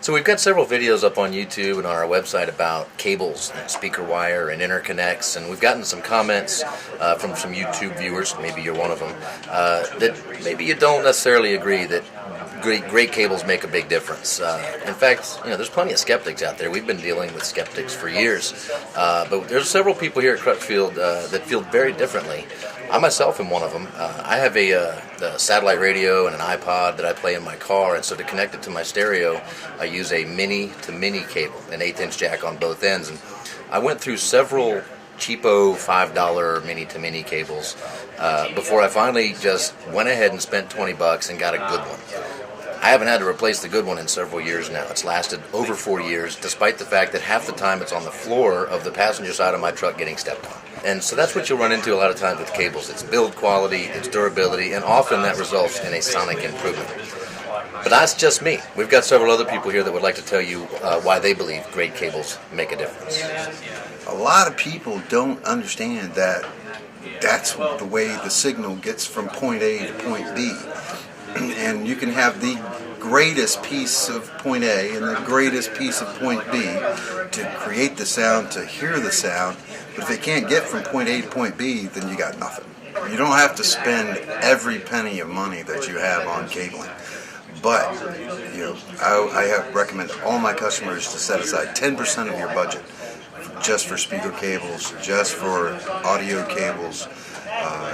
So we've got several videos up on YouTube and on our website about cables and speaker wire and interconnects, and we've gotten some comments from some YouTube viewers, maybe you're one of them, that maybe you don't necessarily agree that great cables make a big difference. In fact, there's plenty of skeptics out there. We've been dealing with skeptics for years, but there's several people here at Crutchfield that feel very differently. I myself am one of them. I have a satellite radio and an iPod that I play in my car, and so to connect it to my stereo, I use a mini-to-mini cable, an 1/8" jack on both ends. And I went through several cheapo $5 mini-to-mini cables before I finally just went ahead and spent $20 and got a good one. I haven't had to replace the good one in several years now. It's lasted over 4 years, despite the fact that half the time it's on the floor of the passenger side of my truck getting stepped on. And so that's what you'll run into a lot of times with cables. It's build quality, it's durability, and often that results in a sonic improvement. But that's just me. We've got several other people here that would like to tell you why they believe great cables make a difference. A lot of people don't understand that that's the way the signal gets from point A to point B. And you can have the greatest piece of point A and the greatest piece of point B to create the sound, to hear the sound, but if it can't get from point A to point B, then you got nothing. You don't have to spend every penny of money that you have on cabling. But I recommend all my customers to set aside 10% of your budget just for speaker cables, just for audio cables,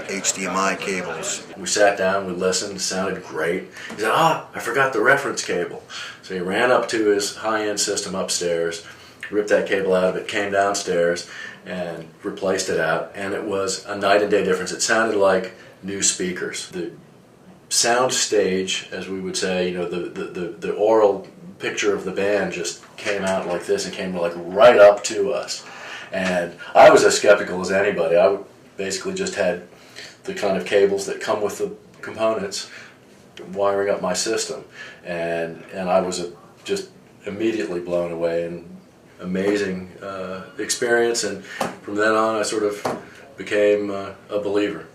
HDMI cables. We sat down, we listened, it sounded great. He said, I forgot the reference cable. So he ran up to his high-end system upstairs, ripped that cable out of it, came downstairs, and replaced it out, and it was a night and day difference. It sounded like new speakers. The sound stage, as we would say, the oral picture of the band just came out like this and came like right up to us. And I was as skeptical as anybody. I basically just had the kind of cables that come with the components wiring up my system, and I was just immediately blown away, and amazing experience, and from then on I sort of became a believer.